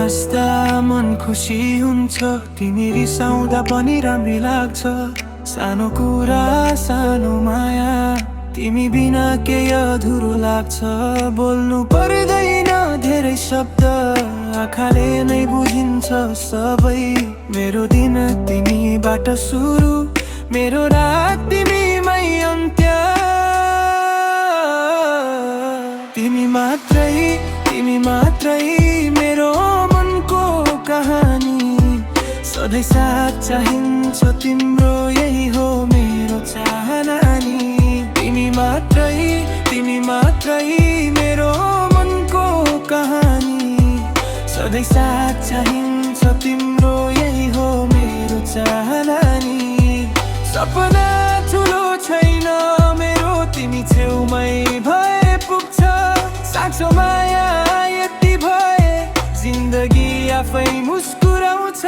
हाँस्दा मन खुसी हुन्छ, तिमी रिसाउँदा पनि राम्री लाग्छ। सानो कुरा सानो माया, तिमी बिना के अधुरो लाग्छ। बोल्नु पर्दैन धेरै शब्द, आँखाले नै बुझिन्छ सबै। मेरो दिन तिमीबाट सुरु, मेरो रात तिमीमै अन्त्य। तिमी मात्रै मेरो मनको कहानी, सधैँ साथ चाहिन्छ तिम्रो, यही हो मेरो चाहना नि। तिमी मात्रै मेरो मनको कहानी, सधैँ साथ चाहिन्छ तिम्रो, यही हो मेरो चाहना नि। सपना ठुलो छैन मेरो, तिमी छेउमै भए पुग्छ। साँचो माया यति भए जिन्दगी आफै मुस्कुराउँछ।